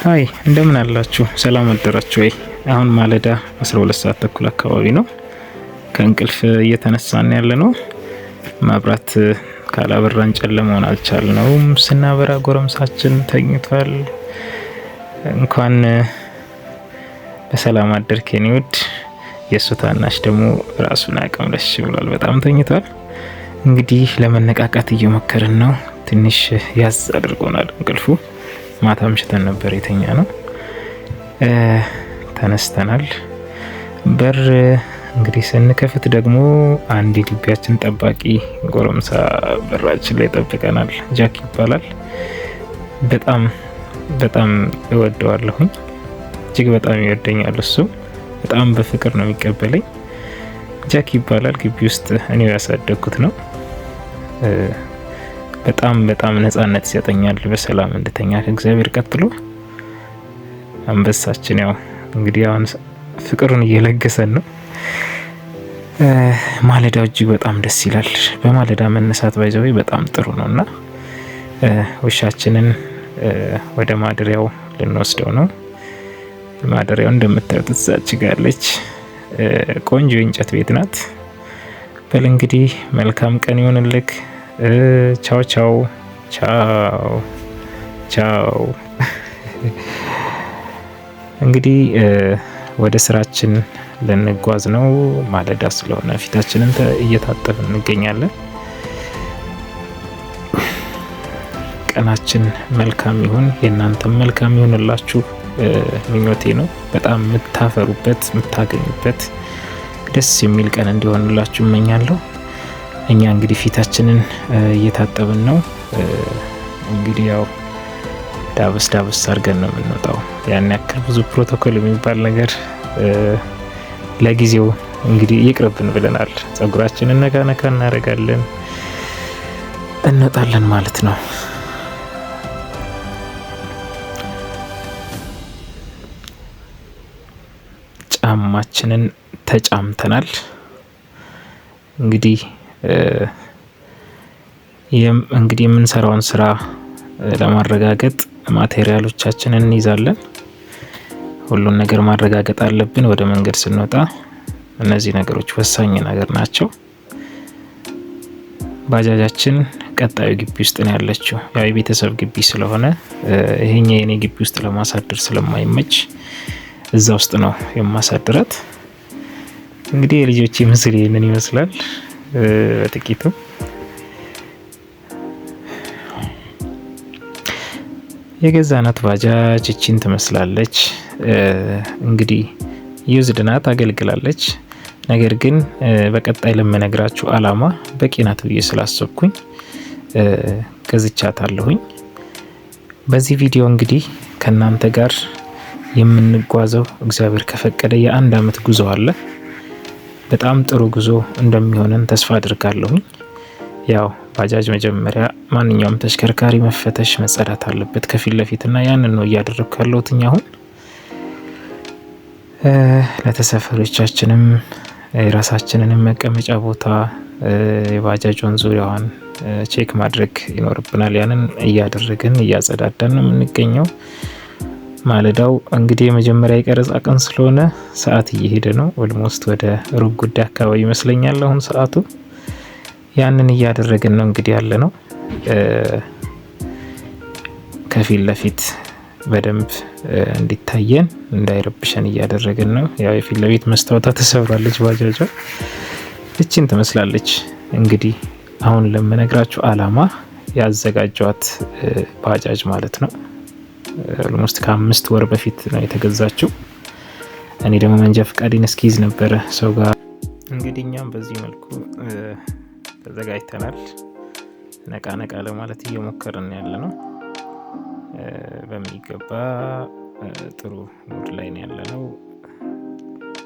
ሃይ እንደምን አላችሁ? ሰላም አደራችሁ ወይ? አሁን ማለዳ 12 ሰዓት ተኩል አካባቢ ነው። ከእንቅልፍ እየተነሳን ያለ ነው። መብራት ካላበራን ጨለማውን አልቻልነውም። ስናበራ ጎረምሳችን ተኝቷል። እንኳን በሰላም አደርክ የኔ ውድ። የእሱ ታናሽ ደግሞ ራሱን አቅምለሽ ብሏል። በጣም ተኝቷል። እንግዲህ ለመነቃቃት እየሞከርን ነው። ትንሽ ያዝ አድርጎናል እንቅልፉ። ማታ ምሽተን ነበር የተኛ ነው። ተነስተናል። በር እንግዲህ ስንከፍት ደግሞ አንድ የግቢያችን ጠባቂ ጎረምሳ በራችን ላይ ጠብቀናል። ጃክ ይባላል። በጣም እወደዋለሁኝ። እጅግ በጣም ይወደኛል። እሱ በጣም በፍቅር ነው የሚቀበለኝ። ጃክ ይባላል። ግቢ ውስጥ እኔው ያሳደግኩት ነው። በጣም ነጻነት ይሰጠኛል። በሰላም እንድተኛ ከእግዚአብሔር ቀጥሎ አንበሳችን ያው እንግዲህ አሁን ፍቅሩን እየለገሰን ነው። ማለዳው እጅግ በጣም ደስ ይላል። በማለዳ መነሳት ባይዘው በጣም ጥሩ ነውና ውሻችንን ወደ ማደሪያው ልንወስደው ነው። ማደሪያው እንደምታዩት እዛች ጋር አለች። ቆንጆ የእንጨት ቤት ናት። በል እንግዲህ መልካም ቀን ይሆንልክ። ቻው ቻው ቻው ቻው። እንግዲህ ወደ ስራችን ልንጓዝ ነው። ማለዳ ስለሆነ ፊታችንን እየታጠብን እንገኛለን። ቀናችን መልካም ይሁን፣ የእናንተም መልካም ይሁንላችሁ ምኞቴ ነው። በጣም የምታፈሩበት የምታገኙበት ደስ የሚል ቀን እንዲሆንላችሁ እመኛለሁ። እኛ እንግዲህ ፊታችንን እየታጠብን ነው። እንግዲህ ያው ዳበስ አድርገን ነው የምንወጣው። ያን ያክል ብዙ ፕሮቶኮል የሚባል ነገር ለጊዜው እንግዲህ ይቅርብን ብለናል። ጸጉራችንን ነካ እናደርጋለን፣ እንወጣለን ማለት ነው። ጫማችንን ተጫምተናል። እንግዲህ የምንሰራውን ስራ ለማረጋገጥ ማቴሪያሎቻችንን እንይዛለን። ሁሉን ነገር ማረጋገጥ አለብን ወደ መንገድ ስንወጣ። እነዚህ ነገሮች ወሳኝ ነገር ናቸው። ባጃጃችን ቀጣዩ ግቢ ውስጥ ነው ያለችው። ያው የቤተሰብ ግቢ ስለሆነ ይሄኛ የኔ ግቢ ውስጥ ለማሳደር ስለማይመች እዛ ውስጥ ነው የማሳድራት። እንግዲህ የልጆቼ ምስል ይሄንን ይመስላል በጥቂቱ። የገዛናት ባጃጅ እቺን ትመስላለች። እንግዲህ ዩዝድ ናት፣ አገልግላለች። ነገር ግን በቀጣይ ለምነግራችሁ አላማ በቂ ናት ብዬ ስላሰብኩኝ ገዝቻታለሁኝ። በዚህ ቪዲዮ እንግዲህ ከናንተ ጋር የምንጓዘው እግዚአብሔር ከፈቀደ የ1 አመት ጉዞ አለ። በጣም ጥሩ ጉዞ እንደሚሆነን ተስፋ አድርጋለሁኝ። ያው ባጃጅ መጀመሪያ ማንኛውም ተሽከርካሪ መፈተሽ መጸዳት አለበት ከፊት ለፊትና ያንን ነው እያደረግኩ ያለሁት። አሁን ለተሳፋሪዎቻችንም የራሳችንን መቀመጫ ቦታ የባጃጇን ዙሪያዋን ቼክ ማድረግ ይኖርብናል። ያንን እያደረግን እያጸዳዳን ነው የምንገኘው። ማለዳው እንግዲህ የመጀመሪያ የቀረጻ ቀን ስለሆነ ሰዓት እየሄደ ነው። ኦልሞስት ወደ ሩብ ጉዳይ አካባቢ ይመስለኛል አሁን ሰዓቱ። ያንን እያደረግን ነው እንግዲህ ያለ ነው። ከፊት ለፊት በደንብ እንዲታየን እንዳይረብሸን እያደረግን ነው። ያው የፊት ለፊት መስታወቷ ተሰብራለች ባጃጇ። እቺን ትመስላለች። እንግዲህ አሁን ለምነግራችሁ አላማ ያዘጋጇት ባጃጅ ማለት ነው። ኦልሞስት ከ5 ወር በፊት ነው የተገዛችው። እኔ ደግሞ መንጃ ፈቃዴን እስኪይዝ ነበረ ሰው ጋር። እንግዲህ እኛም በዚህ መልኩ ተዘጋጅተናል። ነቃ ለማለት እየሞከርን ያለ ነው። በሚገባ ጥሩ ሙድ ላይ ነው ያለ ነው።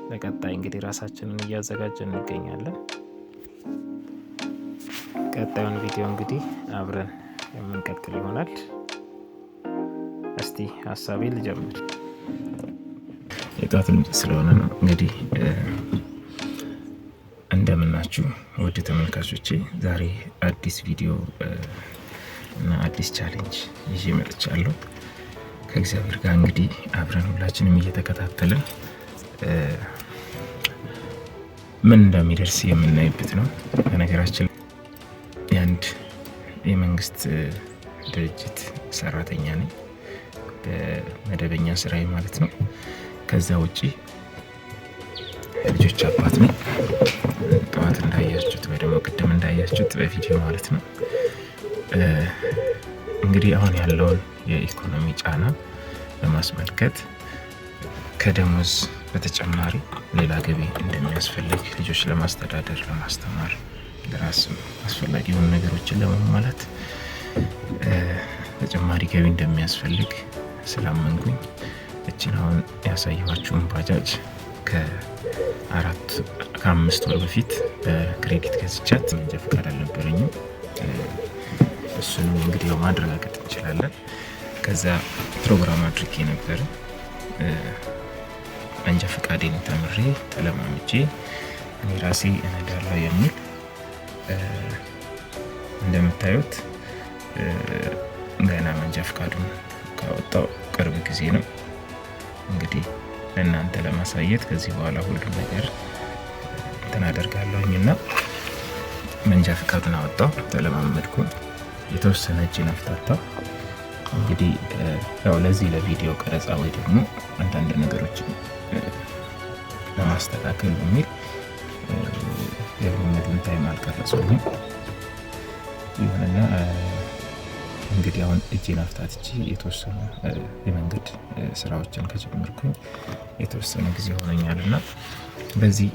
ለቀጣይ እንግዲህ ራሳችንን እያዘጋጀን እንገኛለን። ቀጣዩን ቪዲዮ እንግዲህ አብረን የምንቀጥል ይሆናል። እስቲ ሀሳቤ ልጀምር። የጧት ድምጽ ስለሆነ ነው እንግዲህ። እንደምናችሁ ውድ ተመልካቾቼ፣ ዛሬ አዲስ ቪዲዮ እና አዲስ ቻሌንጅ ይዤ መጥቻለሁ። ከእግዚአብሔር ጋር እንግዲህ አብረን ሁላችንም እየተከታተልን ምን እንደሚደርስ የምናይበት ነው። በነገራችን የአንድ የመንግስት ድርጅት ሰራተኛ ነኝ፣ በመደበኛ ስራዬ ማለት ነው። ከዛ ውጪ ልጆች አባት ነኝ። ጠዋት እንዳያችሁት ወይ ደግሞ ቅድም እንዳያችሁት በቪዲዮ ማለት ነው። እንግዲህ አሁን ያለውን የኢኮኖሚ ጫና በማስመልከት ከደሞዝ በተጨማሪ ሌላ ገቢ እንደሚያስፈልግ ልጆች ለማስተዳደር፣ ለማስተማር፣ ለራስም አስፈላጊ የሆኑ ነገሮችን ለማሟላት ተጨማሪ ገቢ እንደሚያስፈልግ ስላመንኩኝ እችን አሁን ያሳየኋችሁን ባጃጅ ከ5 ወር በፊት በክሬዲት ገዝቻት መንጃ ፈቃድ አልነበረኝም። እሱንም እንግዲህ ያው ማረጋገጥ እንችላለን። ከዛ ፕሮግራም አድርጌ ነበር መንጃ ፈቃዴን ተምሬ ተለማምጄ እኔ ራሴ እነዳለሁ የሚል እንደምታዩት ገና መንጃ ፈቃዱን ካወጣው ቅርብ ጊዜ ነው። እንግዲህ ለእናንተ ለማሳየት ከዚህ በኋላ ሁሉም ነገር እንትን አደርጋለሁኝና መንጃ ፈቃዱን አወጣው፣ ተለማመድኩ፣ የተወሰነ እጅን አፍታታው። እንግዲህ ያው ለዚህ ለቪዲዮ ቀረጻ ወይ ደግሞ አንዳንድ ነገሮችን ለማስተካከል በሚል የልምምዱን ታይም አልቀረጽኩኝም። ይሁንና እንግዲህ አሁን እጄን አፍታትቼ የተወሰኑ የመንገድ ስራዎችን ከጀመርኩኝ የተወሰነ ጊዜ ሆነኛል እና በዚህ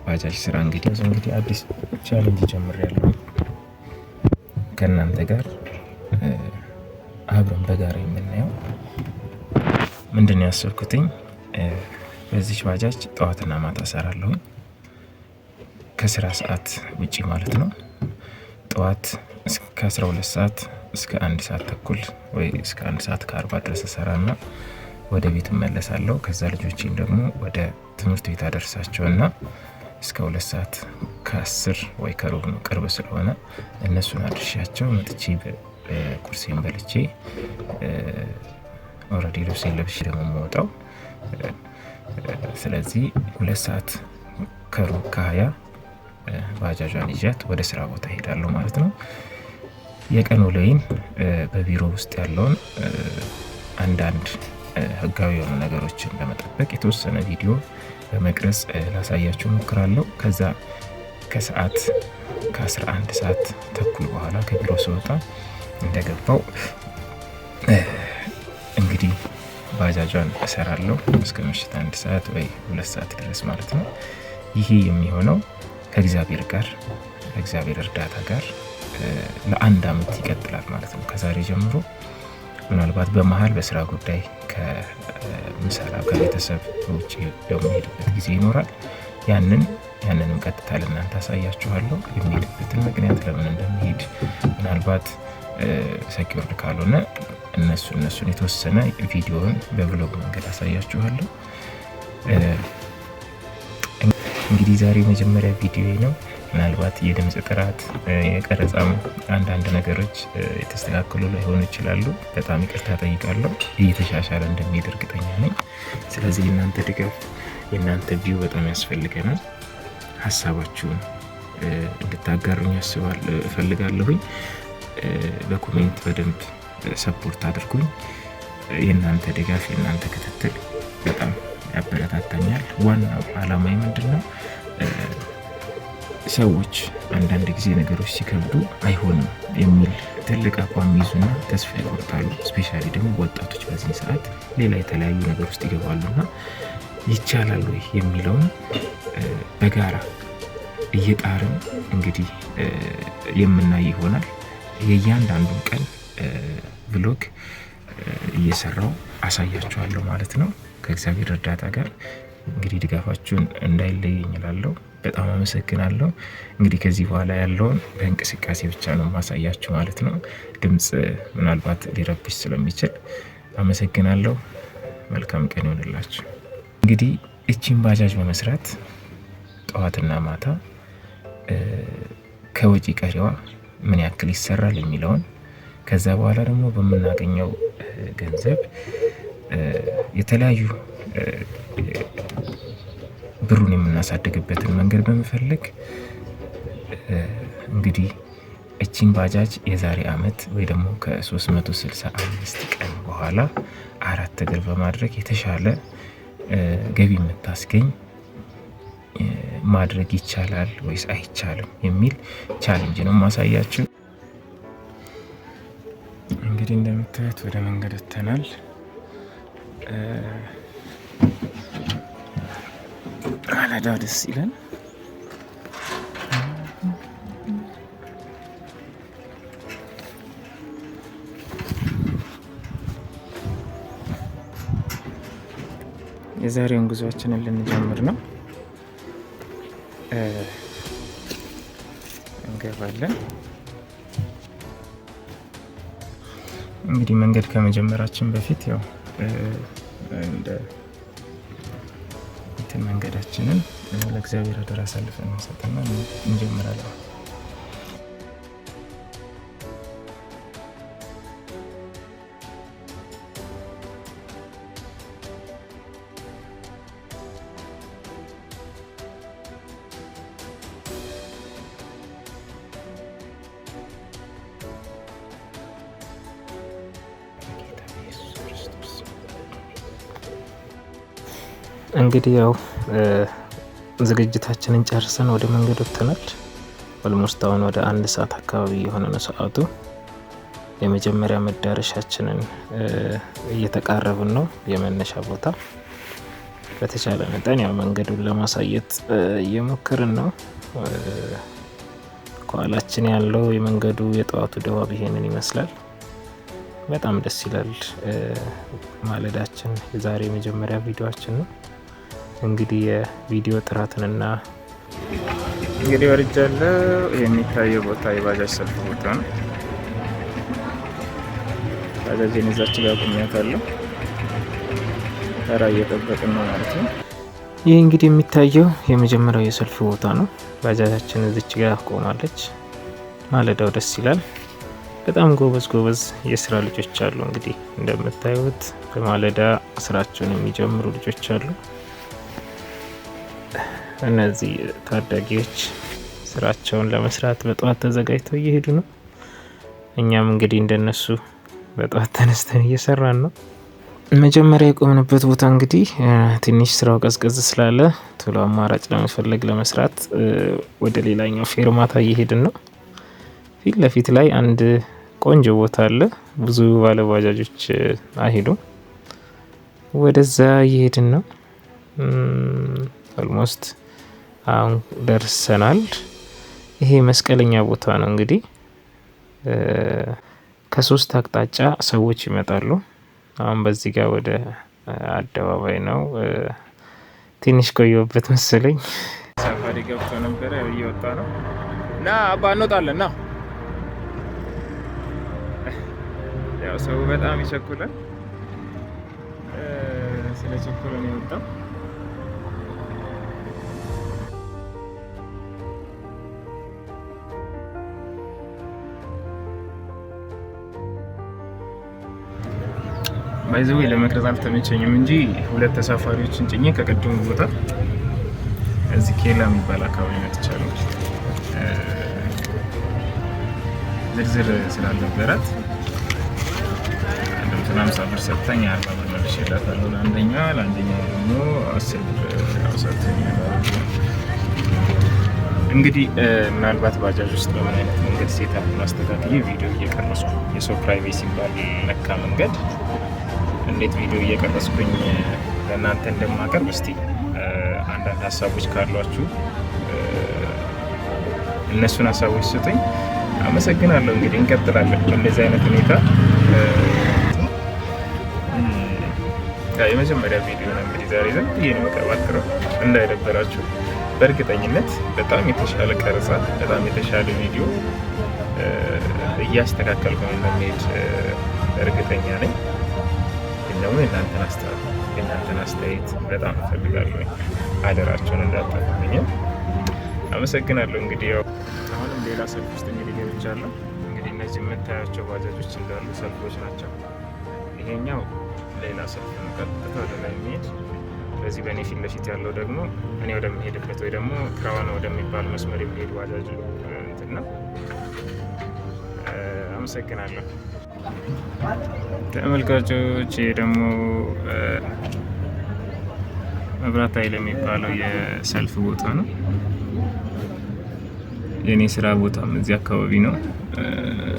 ባጃጅ ስራ እንግዲህ አዲስ ቻሌንጅ ጀምሬያለሁ ከእናንተ ጋር አብረን በጋራ የምናየው ምንድን ነው ያሰብኩትኝ። በዚህ ባጃጅ ጠዋትና ማታ እሰራለሁኝ ከስራ ሰዓት ውጪ ማለት ነው። ጠዋት እስከ 12 ሰዓት እስከ 1 ሰዓት ተኩል ወይ እስከ 1 ሰዓት ከ40 ድረስ እሰራና ወደ ቤት እመለሳለሁ። ከዛ ልጆቼን ደግሞ ወደ ትምህርት ቤት አደርሳቸውና እስከ 2 ሰዓት ከ10 ወይ ከሩብ ነው፣ ቅርብ ስለሆነ እነሱን አድርሻቸው መጥቼ ቁርሴን በልቼ ኦልሬዲ ልብሴን ለብሼ ደግሞ የምወጣው። ስለዚህ 2 ሰዓት ከሩብ ከ20 ባጃጇን ይዣት ወደ ስራ ቦታ ሄዳለሁ ማለት ነው። የቀን ውሎዬን በቢሮ ውስጥ ያለውን አንዳንድ ህጋዊ የሆኑ ነገሮችን ለመጠበቅ የተወሰነ ቪዲዮ በመቅረጽ ላሳያችሁ ሞክራለሁ። ከዛ ከሰዓት ከ11 ሰዓት ተኩል በኋላ ከቢሮ ስወጣ እንደገባው እንግዲህ ባጃጇን እሰራለሁ እስከ ምሽት 1 ሰዓት ወይ 2 ሰዓት ድረስ ማለት ነው። ይሄ የሚሆነው ከእግዚአብሔር ጋር ከእግዚአብሔር እርዳታ ጋር ለ1 አመት ይቀጥላል ማለት ነው። ከዛሬ ጀምሮ ምናልባት በመሀል በስራ ጉዳይ ከምሰራ ከቤተሰብ ውጭ የሚሄድበት ጊዜ ይኖራል። ያንንም ቀጥታ ለእናንተ አሳያችኋለሁ። የሚሄድበትን ምክንያት ለምን እንደሚሄድ ምናልባት ሰኪውርድ ካልሆነ እነሱን የተወሰነ ቪዲዮውን በብሎግ መንገድ አሳያችኋለሁ። እንግዲህ ዛሬ መጀመሪያ ቪዲዮ ነው። ምናልባት የድምፅ ጥራት የቀረጻም አንዳንድ ነገሮች የተስተካከሉ ላይሆኑ ይችላሉ። በጣም ይቅርታ ጠይቃለሁ። እየተሻሻለ እንደሚሄድ እርግጠኛ ነኝ። ስለዚህ የእናንተ ድጋፍ የእናንተ ቪው በጣም ያስፈልገናል። ሀሳባችሁን እንድታጋሩኝ እፈልጋለሁኝ። በኮሜንት በደንብ ሰፖርት አድርጉኝ። የእናንተ ድጋፍ የእናንተ ክትትል በጣም ያበረታታኛል። ዋናው አላማዬ ምንድን ነው? ሰዎች አንዳንድ ጊዜ ነገሮች ሲከብዱ አይሆንም የሚል ትልቅ አቋም ይዙና ተስፋ ይቆርጣሉ። ስፔሻሊ ደግሞ ወጣቶች በዚህ ሰዓት ሌላ የተለያዩ ነገር ውስጥ ይገባሉና ይቻላል ወይ የሚለውን በጋራ እየጣርን እንግዲህ የምናይ ይሆናል። የእያንዳንዱን ቀን ብሎግ እየሰራው አሳያችኋለሁ ማለት ነው። ከእግዚአብሔር እርዳታ ጋር እንግዲህ ድጋፋችሁን እንዳይለየኝ እላለሁ። በጣም አመሰግናለሁ። እንግዲህ ከዚህ በኋላ ያለውን በእንቅስቃሴ ብቻ ነው ማሳያችሁ ማለት ነው። ድምፅ ምናልባት ሊረብሽ ስለሚችል አመሰግናለሁ። መልካም ቀን ይሆንላችሁ። እንግዲህ እቺን ባጃጅ በመስራት ጠዋትና ማታ ከወጪ ቀሪዋ ምን ያክል ይሰራል የሚለውን ከዛ በኋላ ደግሞ በምናገኘው ገንዘብ የተለያዩ ብሩን የምናሳድግበትን መንገድ በመፈለግ እንግዲህ እቺን ባጃጅ የዛሬ አመት ወይ ደግሞ ከ365 ቀን በኋላ 4 እግር በማድረግ የተሻለ ገቢ የምታስገኝ ማድረግ ይቻላል ወይስ አይቻልም የሚል ቻሌንጅ ነው ማሳያችሁ። እንግዲህ እንደምታዩት ወደ መንገድ ወጥተናል። ማለዳው ደስ ይላል። የዛሬውን ጉዟችንን ልንጀምር ነው። እንገባለን። እንግዲህ መንገድ ከመጀመራችን በፊት ያው እንደ መንገዳችንን ለእግዚአብሔር አደራ አሳልፈን እንሰጥና እንጀምራለን። እንግዲህ ያው ዝግጅታችንን ጨርሰን ወደ መንገድ ወጥተናል። ኦልሞስት አሁን ወደ 1 ሰዓት አካባቢ የሆነ ነው ሰዓቱ። የመጀመሪያ መዳረሻችንን እየተቃረብን ነው፣ የመነሻ ቦታ። በተቻለ መጠን ያው መንገዱን ለማሳየት እየሞከርን ነው። ከኋላችን ያለው የመንገዱ የጠዋቱ ድባብ ይሄንን ይመስላል። በጣም ደስ ይላል። ማለዳችን የዛሬ የመጀመሪያ ቪዲዮአችን ነው። እንግዲህ የቪዲዮ ጥራትንና እንግዲህ ወርጃለሁ። የሚታየው ቦታ የባጃጅ ሰልፍ ቦታ ነው። ባጃጅን እዛች ጋር ቆሚያታለሁ። ተራ እየጠበቅን ነው ማለት ነው። ይህ እንግዲህ የሚታየው የመጀመሪያው የሰልፍ ቦታ ነው። ባጃጃችን እዚች ጋር ቆማለች። ማለዳው ደስ ይላል። በጣም ጎበዝ የስራ ልጆች አሉ። እንግዲህ እንደምታዩት በማለዳ ስራቸውን የሚጀምሩ ልጆች አሉ። እነዚህ ታዳጊዎች ስራቸውን ለመስራት በጠዋት ተዘጋጅተው እየሄዱ ነው። እኛም እንግዲህ እንደነሱ በጠዋት ተነስተን እየሰራን ነው። መጀመሪያ የቆምንበት ቦታ እንግዲህ ትንሽ ስራው ቀዝቀዝ ስላለ ቶሎ አማራጭ ለመፈለግ ለመስራት ወደ ሌላኛው ፌርማታ እየሄድን ነው። ፊት ለፊት ላይ አንድ ቆንጆ ቦታ አለ። ብዙ ባለባጃጆች አይሄዱም። ወደዛ እየሄድን ነው። ኦልሞስት አሁን ደርሰናል። ይሄ መስቀለኛ ቦታ ነው። እንግዲህ ከ3 አቅጣጫ ሰዎች ይመጣሉ። አሁን በዚህ ጋር ወደ አደባባይ ነው። ትንሽ ቆየሁበት መሰለኝ። ሳፋሪ ገብቶ ነበረ፣ እየወጣ ነው እና አባ እንወጣለን ና። ያው ሰው በጣም ይቸኩላል። ስለ ቸኩለ ነው የወጣው። ባይዘው ለመቅረጽ አልተመቸኝም እንጂ 2 ተሳፋሪዎችን ጭኜ ከቀድሞ ቦታ እዚህ ኬላ የሚባል አካባቢ መጥቻለሁ። ዝርዝር ስላልነበራት እንደምትና 50 ብር ሰጥታኝ 40 ብር መልሼላታለሁ። ለአንደኛው ደግሞ 10 ብር ሰጥታኛል። እንግዲህ ምናልባት ባጃጅ ውስጥ በምን አይነት መንገድ ሴታፕ አስተካክዬ ቪዲዮ እየቀረስኩ የሰው ፕራይቬሲ ባልነካ መንገድ እንዴት ቪዲዮ እየቀረስኩኝ ለእናንተ እንደማቀርብ እስቲ አንዳንድ ሀሳቦች ካሏችሁ እነሱን ሀሳቦች ስጡኝ። አመሰግናለሁ። እንግዲህ እንቀጥላለን በእንደዚህ አይነት ሁኔታ። የመጀመሪያ ቪዲዮ ነው እንግዲህ ዛሬ ዘንድ ይሄ ነው መቀባጥረው እንዳይደበራችሁ። በእርግጠኝነት በጣም የተሻለ ቀረጻ፣ በጣም የተሻለ ቪዲዮ እያስተካከልኩ እንደሚሄድ እርግጠኛ ነኝ። ግን ደግሞ የእናንተን አስተያየት በጣም እፈልጋለሁ። አደራቸውን እንዳጠፉብኝ። አመሰግናለሁ። እንግዲህ ያው አሁንም ሌላ ሰልፍ ውስጥ እንግዲህ ገብቻለሁ። እንግዲህ እነዚህ የምታያቸው ባጃጆች እንዳሉ ሰልፎች ናቸው። ይሄኛው ሌላ ሰልፍ ነው፣ ቀጥታ ወደ ላይ የሚሄድ። በዚህ በእኔ ፊት ለፊት ያለው ደግሞ እኔ ወደሚሄድበት ወይ ደግሞ ክራዋን ወደሚባል መስመር የሚሄድ ባጃጅ እንትን ነው። አመሰግናለሁ ተመልካቾች። ይሄ ደግሞ መብራት ኃይል የሚባለው የሰልፍ ቦታ ነው። የኔ ስራ ቦታም እዚህ አካባቢ ነው።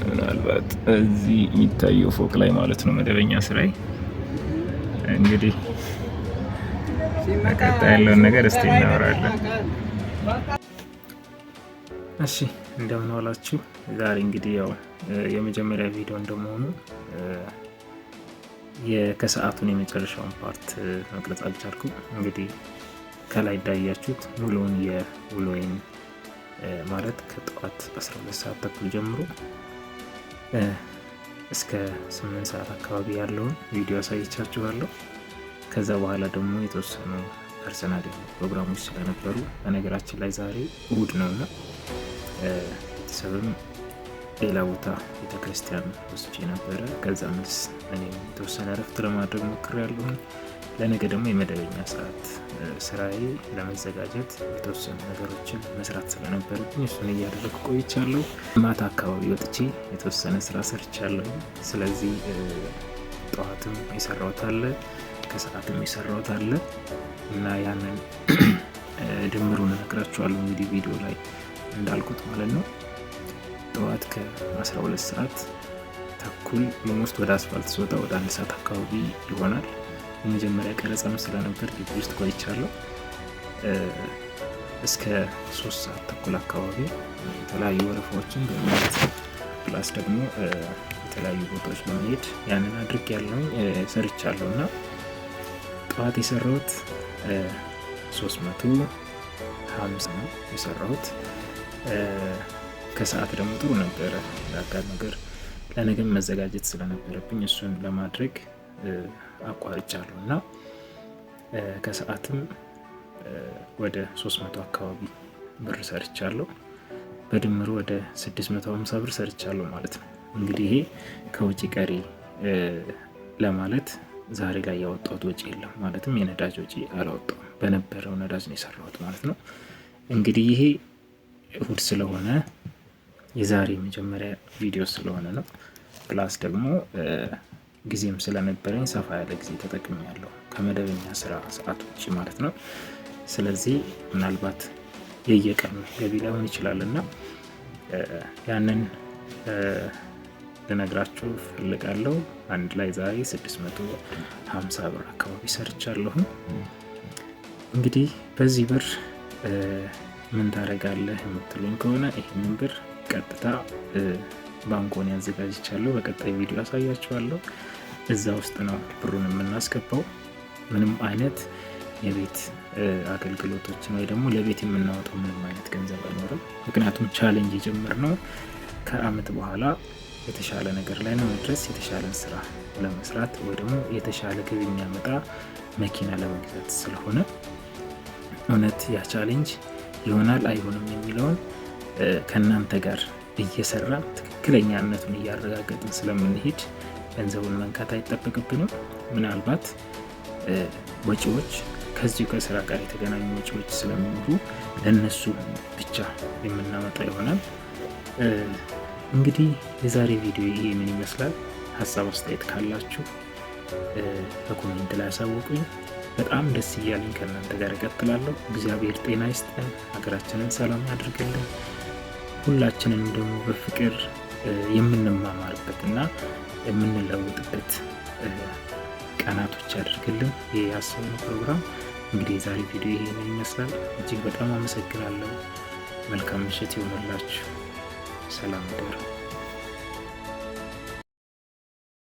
ምናልባት እዚህ የሚታየው ፎቅ ላይ ማለት ነው መደበኛ ስራዬ። እንግዲህ በቀጣይ ያለውን ነገር እስቲ እናወራለን። እሺ እንደምን ዋላችሁ። ዛሬ እንግዲህ ያው የመጀመሪያ ቪዲዮ እንደመሆኑ ከሰዓቱን የመጨረሻውን ፓርት መቅረጽ አልቻልኩም። እንግዲህ ከላይ እንዳያችሁት ሙሉውን የውሎዬን ማለት ከጠዋት 12 ሰዓት ተኩል ጀምሮ እስከ 8 ሰዓት አካባቢ ያለውን ቪዲዮ አሳይቻችኋለሁ። ከዛ በኋላ ደግሞ የተወሰኑ ፐርሰናል ፕሮግራሞች ስለነበሩ፣ በነገራችን ላይ ዛሬ እሁድ ነውና ቤተሰብም ሌላ ቦታ ቤተክርስቲያን ወስጄ ነበረ። ከዛ መልስ እኔም የተወሰነ እረፍት ለማድረግ ሞክሬያለሁ። ለነገ ደግሞ የመደበኛ ሰዓት ስራዬ ለመዘጋጀት የተወሰኑ ነገሮችን መስራት ስለነበረብኝ እሱን እያደረግኩ ቆይቻለሁ። ማታ አካባቢ ወጥቼ የተወሰነ ስራ ሰርቻለሁ። ስለዚህ ጠዋትም የሰራሁት አለ፣ ከሰዓትም የሰራሁት አለ እና ያንን ድምሩን እነግራችኋለሁ እንግዲህ ቪዲዮ ላይ እንዳልኩት ማለት ነው። ጠዋት ከ12 ሰዓት ተኩል ኦልሞስት ወደ አስፋልት ስወጣ ወደ 1 ሰዓት አካባቢ ይሆናል። የመጀመሪያ ቀረጻም ስለነበር ግቢ ውስጥ ቆይቻለሁ። እስከ 3 ሰዓት ተኩል አካባቢ የተለያዩ ወረፋዎችን በመሄድ ፕላስ ደግሞ የተለያዩ ቦታዎች በመሄድ ያንን አድርጌያለሁ፣ ሰርቻለሁ እና ጠዋት የሰራሁት 350 ነው የሰራሁት። ከሰዓት ደግሞ ጥሩ ነበረ። ለአጋር ነገር ለነገም መዘጋጀት ስለነበረብኝ እሱን ለማድረግ አቋርጫለሁ እና ከሰዓትም ወደ 300 አካባቢ ብር ሰርቻለሁ። በድምሩ ወደ 650 ብር ሰርቻለሁ ማለት ነው። እንግዲህ ይሄ ከውጭ ቀሪ ለማለት ዛሬ ላይ ያወጣሁት ወጪ የለም፣ ማለትም የነዳጅ ወጪ አላወጣሁም። በነበረው ነዳጅ ነው የሰራሁት ማለት ነው። እንግዲህ ይሄ እሁድ ስለሆነ የዛሬ መጀመሪያ ቪዲዮ ስለሆነ ነው። ፕላስ ደግሞ ጊዜም ስለነበረኝ ሰፋ ያለ ጊዜ ተጠቅሜያለሁ ከመደበኛ ስራ ሰዓት ውጭ ማለት ነው። ስለዚህ ምናልባት የየቀኑ ገቢ ላይሆን ይችላል እና ያንን ልነግራችሁ ፈልጋለሁ። አንድ ላይ ዛሬ 650 ብር አካባቢ ሰርቻለሁ። እንግዲህ በዚህ ብር ምን ታደርጋለህ የምትሉኝ ከሆነ ይህንን ብር ቀጥታ ባንኮን ያዘጋጅቻለሁ። በቀጣይ ቪዲዮ አሳያችኋለሁ። እዛ ውስጥ ነው ብሩን የምናስገባው። ምንም አይነት የቤት አገልግሎቶችን ወይ ደግሞ ለቤት የምናወጣው ምንም አይነት ገንዘብ አይኖርም። ምክንያቱም ቻሌንጅ የጀመርነው ከአመት በኋላ የተሻለ ነገር ላይ ነው መድረስ፣ የተሻለ ስራ ለመስራት ወይ ደግሞ የተሻለ ገቢ የሚያመጣ መኪና ለመግዛት ስለሆነ እውነት ያ ቻሌንጅ ይሆናል አይሆንም የሚለውን ከእናንተ ጋር እየሰራ ትክክለኛነቱን እያረጋገጥን ስለምንሄድ ገንዘቡን መንካት አይጠበቅብንም። ምናልባት ወጪዎች ከዚሁ ከስራ ጋር የተገናኙ ወጪዎች ስለሚኖሩ ለነሱ ብቻ የምናመጣ ይሆናል። እንግዲህ የዛሬ ቪዲዮ ይሄ ምን ይመስላል? ሀሳብ አስተያየት ካላችሁ በኮሜንት ላይ አሳውቁኝ። በጣም ደስ እያለኝ ከእናንተ ጋር እቀጥላለሁ። እግዚአብሔር ጤና ይስጠን፣ ሀገራችንን ሰላም ያድርግልን፣ ሁላችንንም ደግሞ በፍቅር የምንማማርበት እና የምንለውጥበት ቀናቶች ያድርግልን። ይህ ያሰብነው ፕሮግራም እንግዲህ የዛሬ ቪዲዮ ይሄንን ይመስላል። እጅግ በጣም አመሰግናለሁ። መልካም ምሽት ይሆንላችሁ። ሰላም ደሩ።